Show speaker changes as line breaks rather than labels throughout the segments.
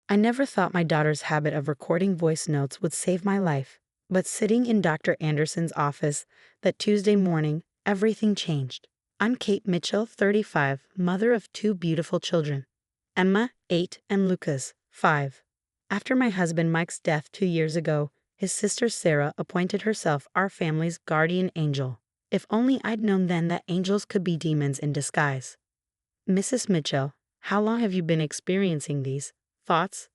I never thought my daughter's habit of recording voice notes would save my life, but sitting in Dr. Anderson's office that Tuesday morning, everything changed. I'm Kate Mitchell, 35, mother of two beautiful children, Emma, 8, and Lucas, 5. After my husband Mike's death 2 years ago, his sister Sarah appointed herself our family's guardian angel. If only I'd known then that angels could be demons in disguise. Mrs. Mitchell, how long have you been experiencing these thoughts?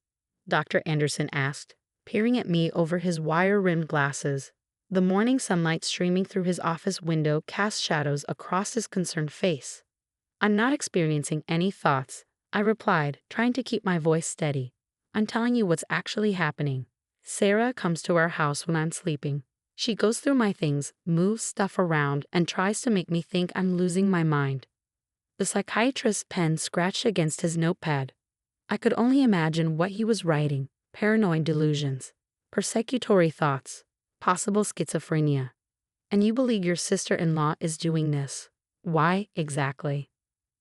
Dr. Anderson asked, peering at me over his wire-rimmed glasses. The morning sunlight streaming through his office window cast shadows across his concerned face. I'm not experiencing any thoughts, I replied, trying to keep my voice steady. I'm telling you what's actually happening. Sarah comes to our house when I'm sleeping. She goes through my things, moves stuff around, and tries to make me think I'm losing my mind. The psychiatrist's pen scratched against his notepad. I could only imagine what he was writing: paranoid delusions, persecutory thoughts, possible schizophrenia. And you believe your sister-in-law is doing this? Why exactly?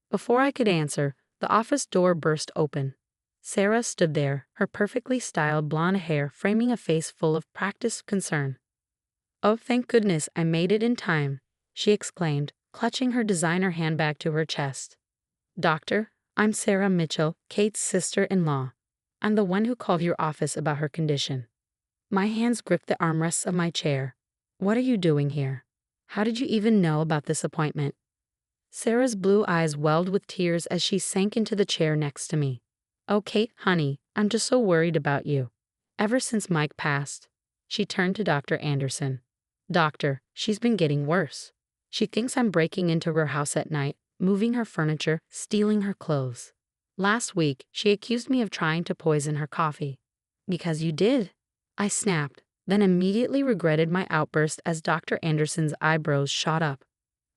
Before I could answer, the office door burst open. Sarah stood there, her perfectly styled blonde hair framing a face full of practiced concern. "Oh, thank goodness I made it in time," she exclaimed, clutching her designer handbag to her chest. "Doctor, I'm Sarah Mitchell, Kate's sister-in-law. I'm the one who called your office about her condition." My hands gripped the armrests of my chair. "What are you doing here? How did you even know about this appointment?" Sarah's blue eyes welled with tears as she sank into the chair next to me. "Oh, Kate, honey, I'm just so worried about you. Ever since Mike passed." She turned to Dr. Anderson. "Doctor, she's been getting worse. She thinks I'm breaking into her house at night, moving her furniture, stealing her clothes. Last week, she accused me of trying to poison her coffee." "Because you did," I snapped, then immediately regretted my outburst as Dr. Anderson's eyebrows shot up.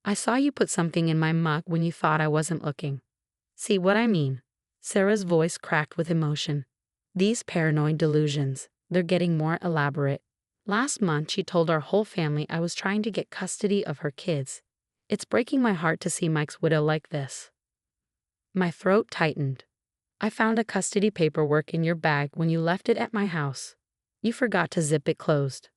"I saw you put something in my mug when you thought I wasn't looking." "See what I mean?" Sarah's voice cracked with emotion. "These paranoid delusions, they're getting more elaborate. Last month she told our whole family I was trying to get custody of her kids. It's breaking my heart to see Mike's widow like this." My throat tightened. "I found a custody paperwork in your bag when you left it at my house. You forgot to zip it closed."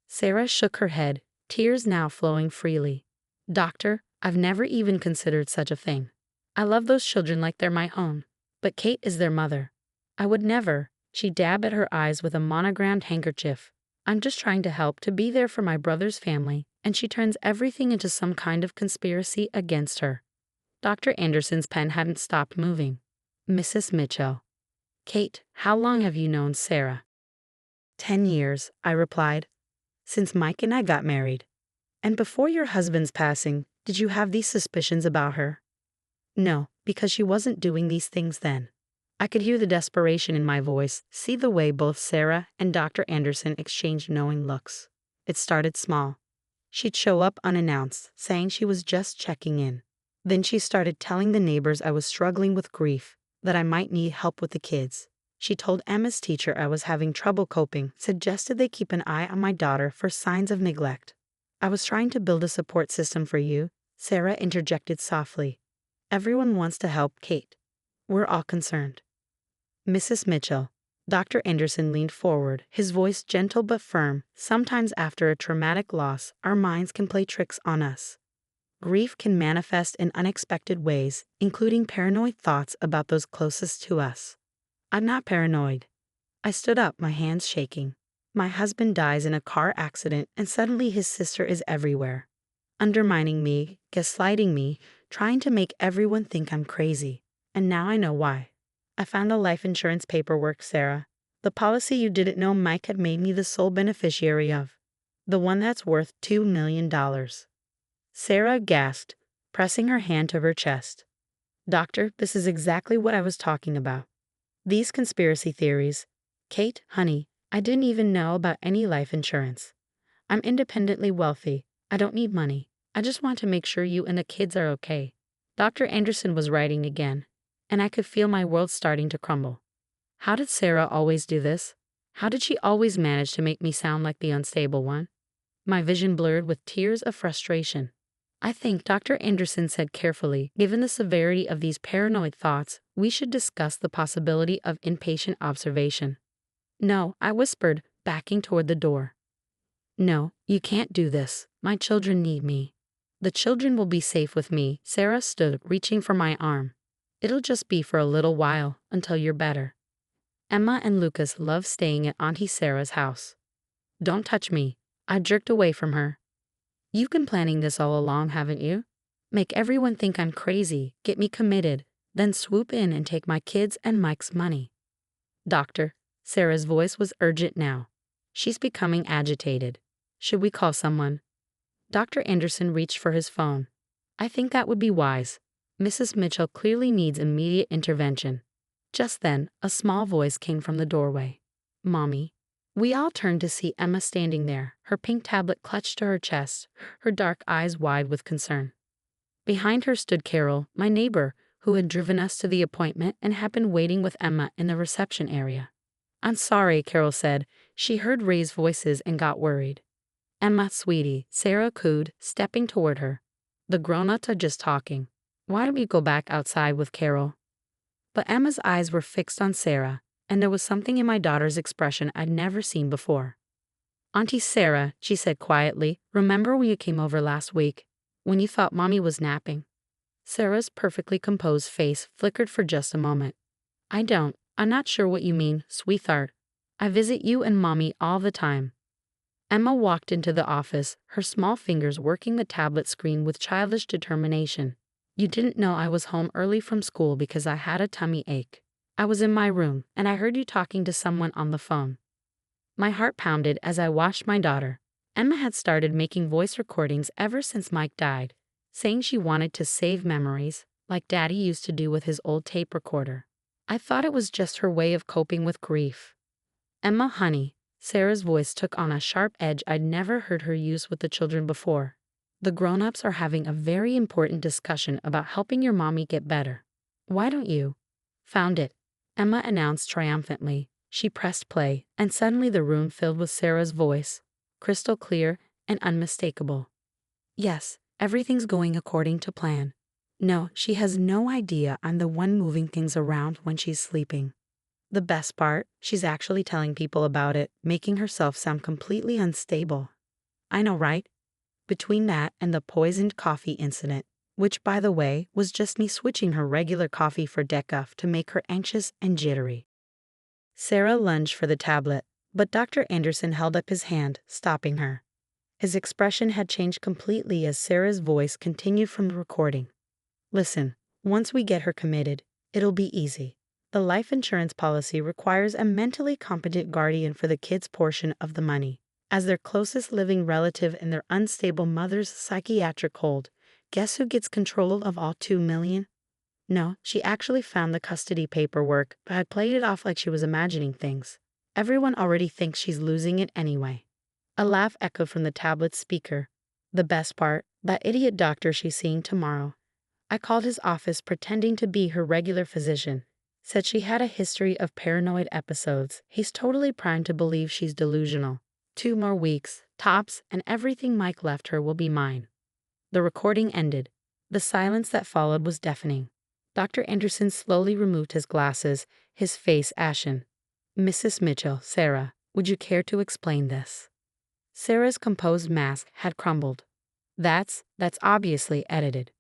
Sarah shook her head, tears now flowing freely. "Doctor, I've never even considered such a thing. I love those children like they're my own, but Kate is their mother. I would never." She dabbed at her eyes with a monogrammed handkerchief. "I'm just trying to help, to be there for my brother's family, and she turns everything into some kind of conspiracy against her." Dr. Anderson's pen hadn't stopped moving. "Mrs. Mitchell." "Kate, how long have you known Sarah?" 10 years, I replied. "Since Mike and I got married." "And before your husband's passing, did you have these suspicions about her?" "No, because she wasn't doing these things then." I could hear the desperation in my voice, see the way both Sarah and Dr. Anderson exchanged knowing looks. It started small. She'd show up unannounced, saying she was just checking in. Then she started telling the neighbors I was struggling with grief, that I might need help with the kids. She told Emma's teacher I was having trouble coping, suggested they keep an eye on my daughter for signs of neglect. "I was trying to build a support system for you," Sarah interjected softly. "Everyone wants to help Kate. We're all concerned." "Mrs. Mitchell." Dr. Anderson leaned forward, his voice gentle but firm. "Sometimes after a traumatic loss, our minds can play tricks on us. Grief can manifest in unexpected ways, including paranoid thoughts about those closest to us." "I'm not paranoid." I stood up, my hands shaking. "My husband dies in a car accident and suddenly his sister is everywhere. Undermining me, gaslighting me, trying to make everyone think I'm crazy. And now I know why. I found the life insurance paperwork, Sarah. The policy you didn't know Mike had made me the sole beneficiary of. The one that's worth $2 million. Sarah gasped, pressing her hand to her chest. "Doctor, this is exactly what I was talking about. These conspiracy theories. Kate, honey, I didn't even know about any life insurance. I'm independently wealthy. I don't need money. I just want to make sure you and the kids are okay." Dr. Anderson was writing again, and I could feel my world starting to crumble. How did Sarah always do this? How did she always manage to make me sound like the unstable one? My vision blurred with tears of frustration. I think Dr. Anderson said carefully, given the severity of these paranoid thoughts, we should discuss the possibility of inpatient observation. No, I whispered, backing toward the door. No, you can't do this. My children need me. The children will be safe with me. Sarah stood, reaching for my arm. It'll just be for a little while, until you're better. Emma and Lucas love staying at Auntie Sarah's house. Don't touch me. I jerked away from her. You've been planning this all along, haven't you? Make everyone think I'm crazy, get me committed, then swoop in and take my kids and Mike's money. Doctor, Sarah's voice was urgent now. She's becoming agitated. Should we call someone? Dr. Anderson reached for his phone. I think that would be wise. Mrs. Mitchell clearly needs immediate intervention. Just then, a small voice came from the doorway. Mommy. We all turned to see Emma standing there, her pink tablet clutched to her chest, her dark eyes wide with concern. Behind her stood Carol, my neighbor, who had driven us to the appointment and had been waiting with Emma in the reception area. I'm sorry, Carol said. She heard raised voices and got worried. Emma, sweetie, Sarah cooed, stepping toward her. The grown-ups are just talking. Why don't you go back outside with Carol? But Emma's eyes were fixed on Sarah, and there was something in my daughter's expression I'd never seen before. Auntie Sarah, she said quietly, remember when you came over last week, when you thought Mommy was napping? Sarah's perfectly composed face flickered for just a moment. I'm not sure what you mean, sweetheart. I visit you and Mommy all the time. Emma walked into the office, her small fingers working the tablet screen with childish determination. You didn't know I was home early from school because I had a tummy ache. I was in my room, and I heard you talking to someone on the phone. My heart pounded as I watched my daughter. Emma had started making voice recordings ever since Mike died, saying she wanted to save memories, like Daddy used to do with his old tape recorder. I thought it was just her way of coping with grief. Emma, honey, Sarah's voice took on a sharp edge I'd never heard her use with the children before. The grown-ups are having a very important discussion about helping your mommy get better. Why don't you? Found it, Emma announced triumphantly. She pressed play, and suddenly the room filled with Sarah's voice, crystal clear and unmistakable. Yes, everything's going according to plan. No, she has no idea I'm the one moving things around when she's sleeping. The best part, she's actually telling people about it, making herself sound completely unstable. I know, right? Between that and the poisoned coffee incident, which, by the way, was just me switching her regular coffee for decaf to make her anxious and jittery. Sarah lunged for the tablet, but Dr. Anderson held up his hand, stopping her. His expression had changed completely as Sarah's voice continued from the recording. Listen, once we get her committed, it'll be easy. The life insurance policy requires a mentally competent guardian for the kids' portion of the money. As their closest living relative in their unstable mother's psychiatric hold, guess who gets control of all $2 million? No, she actually found the custody paperwork, but had played it off like she was imagining things. Everyone already thinks she's losing it anyway. A laugh echoed from the tablet's speaker. The best part, that idiot doctor she's seeing tomorrow. I called his office pretending to be her regular physician. Said she had a history of paranoid episodes. He's totally primed to believe she's delusional. 2 more weeks, tops, and everything Mike left her will be mine. The recording ended. The silence that followed was deafening. Dr. Anderson slowly removed his glasses, his face ashen. Mrs. Mitchell, Sarah, would you care to explain this? Sarah's composed mask had crumbled. That's obviously edited.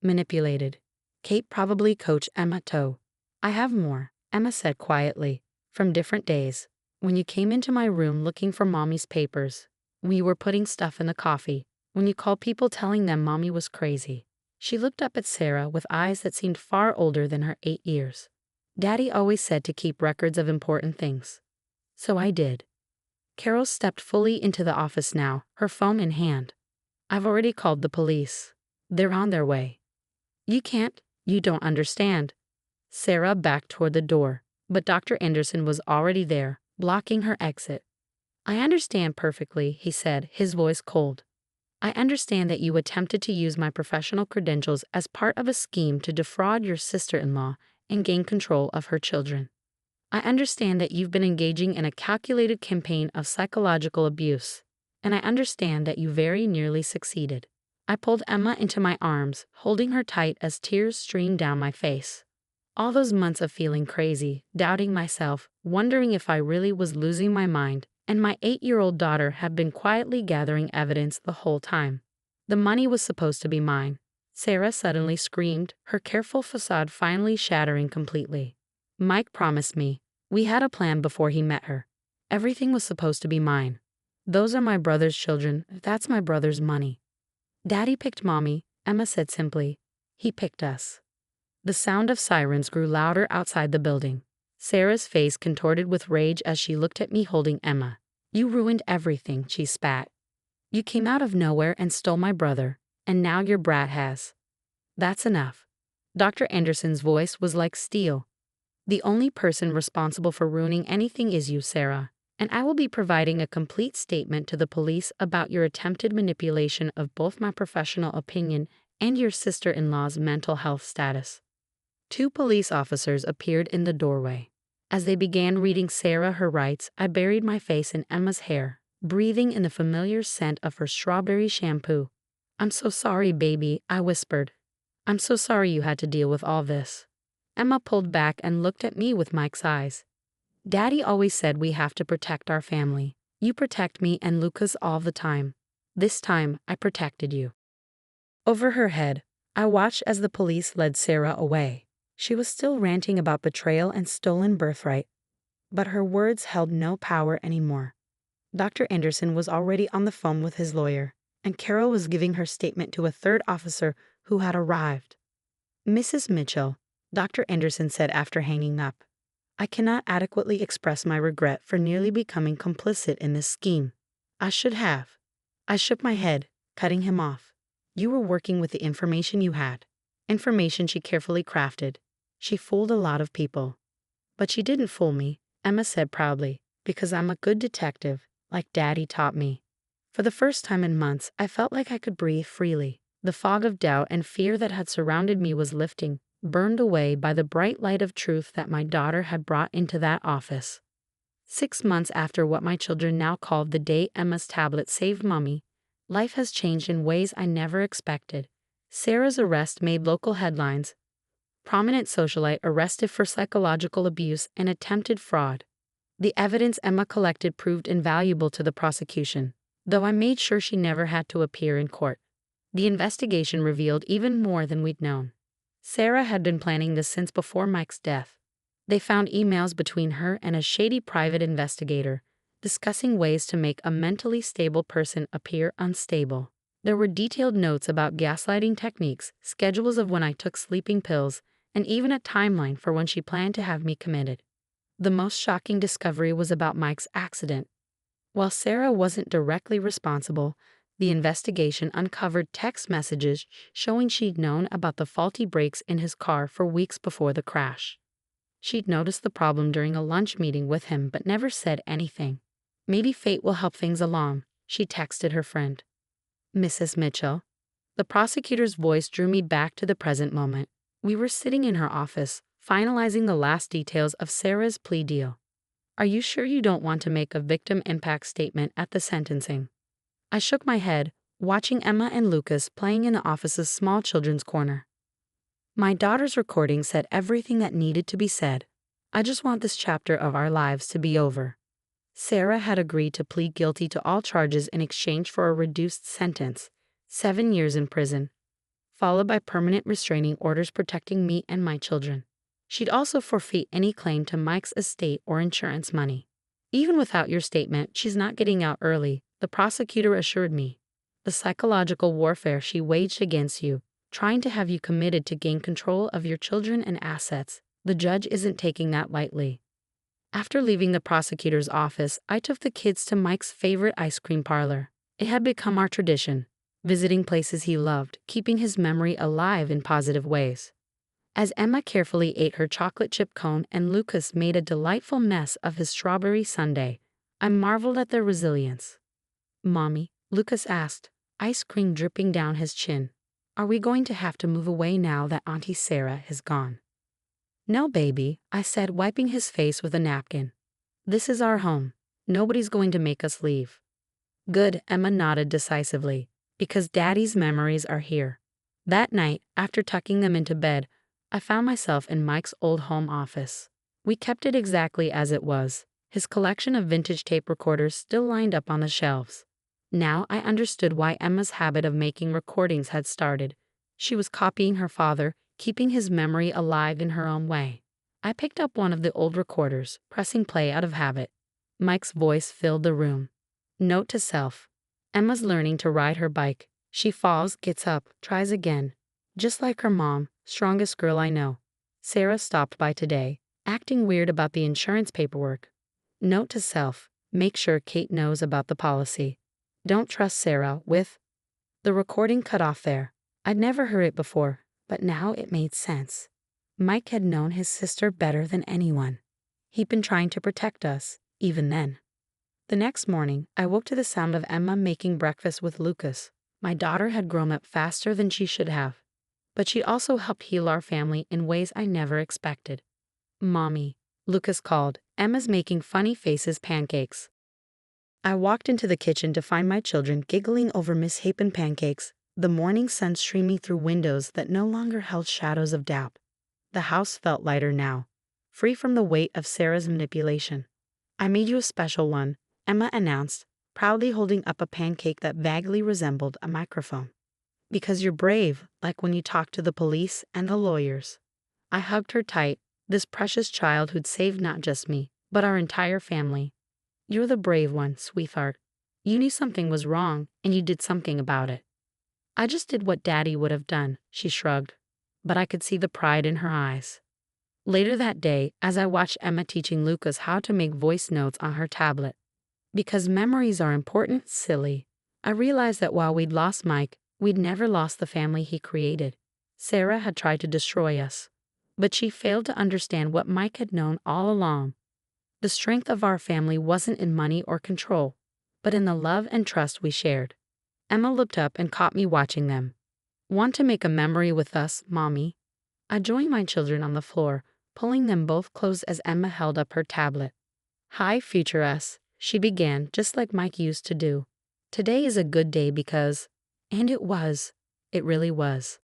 Manipulated. Kate probably coached Emma too. I have more, Emma said quietly, from different days. When you came into my room looking for Mommy's papers. When you were putting stuff in the coffee. When you called people telling them Mommy was crazy. She looked up at Sarah with eyes that seemed far older than her 8 years. Daddy always said to keep records of important things. So I did. Carol stepped fully into the office now, her phone in hand. I've already called the police. They're on their way. You don't understand. Sarah backed toward the door, but Dr. Anderson was already there, blocking her exit. I understand perfectly, he said, his voice cold. I understand that you attempted to use my professional credentials as part of a scheme to defraud your sister-in-law and gain control of her children. I understand that you've been engaging in a calculated campaign of psychological abuse, and I understand that you very nearly succeeded. I pulled Emma into my arms, holding her tight as tears streamed down my face. All those months of feeling crazy, doubting myself, wondering if I really was losing my mind, and my 8-year-old daughter had been quietly gathering evidence the whole time. The money was supposed to be mine. Sarah suddenly screamed, her careful facade finally shattering completely. Mike promised me. We had a plan before he met her. Everything was supposed to be mine. Those are my brother's children. That's my brother's money. Daddy picked Mommy, Emma said simply. He picked us. The sound of sirens grew louder outside the building. Sarah's face contorted with rage as she looked at me holding Emma. You ruined everything, she spat. You came out of nowhere and stole my brother, and now your brat has. That's enough. Dr. Anderson's voice was like steel. The only person responsible for ruining anything is you, Sarah, and I will be providing a complete statement to the police about your attempted manipulation of both my professional opinion and your sister-in-law's mental health status. 2 police officers appeared in the doorway. As they began reading Sarah her rights, I buried my face in Emma's hair, breathing in the familiar scent of her strawberry shampoo. I'm so sorry, baby, I whispered. I'm so sorry you had to deal with all this. Emma pulled back and looked at me with Mike's eyes. Daddy always said we have to protect our family. You protect me and Lucas all the time. This time, I protected you. Over her head, I watched as the police led Sarah away. She was still ranting about betrayal and stolen birthright, but her words held no power anymore. Dr. Anderson was already on the phone with his lawyer, and Carol was giving her statement to a 3rd officer who had arrived. Mrs. Mitchell, Dr. Anderson said after hanging up, I cannot adequately express my regret for nearly becoming complicit in this scheme. I should have. I shook my head, cutting him off. You were working with the information you had. Information she carefully crafted. She fooled a lot of people. But she didn't fool me, Emma said proudly, because I'm a good detective, like Daddy taught me. For the first time in months, I felt like I could breathe freely. The fog of doubt and fear that had surrounded me was lifting, burned away by the bright light of truth that my daughter had brought into that office. 6 months after what my children now called the day Emma's tablet saved Mommy, life has changed in ways I never expected. Sarah's arrest made local headlines. Prominent socialite arrested for psychological abuse and attempted fraud. The evidence Emma collected proved invaluable to the prosecution, though I made sure she never had to appear in court. The investigation revealed even more than we'd known. Sarah had been planning this since before Mike's death. They found emails between her and a shady private investigator, discussing ways to make a mentally stable person appear unstable. There were detailed notes about gaslighting techniques, schedules of when I took sleeping pills, and even a timeline for when she planned to have me committed. The most shocking discovery was about Mike's accident. While Sarah wasn't directly responsible, the investigation uncovered text messages showing she'd known about the faulty brakes in his car for weeks before the crash. She'd noticed the problem during a lunch meeting with him but never said anything. Maybe fate will help things along, she texted her friend. Mrs. Mitchell. The prosecutor's voice drew me back to the present moment. We were sitting in her office, finalizing the last details of Sarah's plea deal. Are you sure you don't want to make a victim impact statement at the sentencing? I shook my head, watching Emma and Lucas playing in the office's small children's corner. My daughter's recording said everything that needed to be said. I just want this chapter of our lives to be over. Sarah had agreed to plead guilty to all charges in exchange for a reduced sentence, 7 years in prison, followed by permanent restraining orders protecting me and my children. She'd also forfeit any claim to Mike's estate or insurance money. Even without your statement, she's not getting out early, the prosecutor assured me. The psychological warfare she waged against you, trying to have you committed to gain control of your children and assets, the judge isn't taking that lightly. After leaving the prosecutor's office, I took the kids to Mike's favorite ice cream parlor. It had become our tradition, visiting places he loved, keeping his memory alive in positive ways. As Emma carefully ate her chocolate chip cone and Lucas made a delightful mess of his strawberry sundae, I marveled at their resilience. Mommy, Lucas asked, ice cream dripping down his chin. Are we going to have to move away now that Auntie Sarah has gone? No, baby, I said, wiping his face with a napkin. This is our home. Nobody's going to make us leave. Good, Emma nodded decisively. because Daddy's memories are here. That night, after tucking them into bed, I found myself in Mike's old home office. We kept it exactly as it was, his collection of vintage tape recorders still lined up on the shelves. Now I understood why Emma's habit of making recordings had started. She was copying her father, keeping his memory alive in her own way. I picked up one of the old recorders, pressing play out of habit. Mike's voice filled the room. Note to self. Emma's learning to ride her bike. She falls, gets up, tries again. Just like her mom, strongest girl I know. Sarah stopped by today, acting weird about the insurance paperwork. Note to self. Make sure Kate knows about the policy. Don't trust Sarah with. The recording cut off there. I'd never heard it before, but now it made sense. Mike had known his sister better than anyone. He'd been trying to protect us, even then. The next morning, I woke to the sound of Emma making breakfast with Lucas. My daughter had grown up faster than she should have, but she also helped heal our family in ways I never expected. "Mommy," Lucas called. "Emma's making funny faces pancakes." I walked into the kitchen to find my children giggling over misshapen pancakes, the morning sun streaming through windows that no longer held shadows of doubt. The house felt lighter now, free from the weight of Sarah's manipulation. "I made you a special one," Emma announced, proudly holding up a pancake that vaguely resembled a microphone. "Because you're brave, like when you talk to the police and the lawyers." I hugged her tight, this precious child who'd saved not just me, but our entire family. "You're the brave one, sweetheart. You knew something was wrong, and you did something about it." "I just did what Daddy would have done," she shrugged, but I could see the pride in her eyes. Later that day, as I watched Emma teaching Lucas how to make voice notes on her tablet, because memories are important, silly, I realized that while we'd lost Mike, we'd never lost the family he created. Sarah had tried to destroy us, but she failed to understand what Mike had known all along. The strength of our family wasn't in money or control, but in the love and trust we shared. Emma looked up and caught me watching them. "Want to make a memory with us, Mommy?" I joined my children on the floor, pulling them both close as Emma held up her tablet. "Hi, future us," she began, just like Mike used to do. "Today is a good day because," and it was. It really was.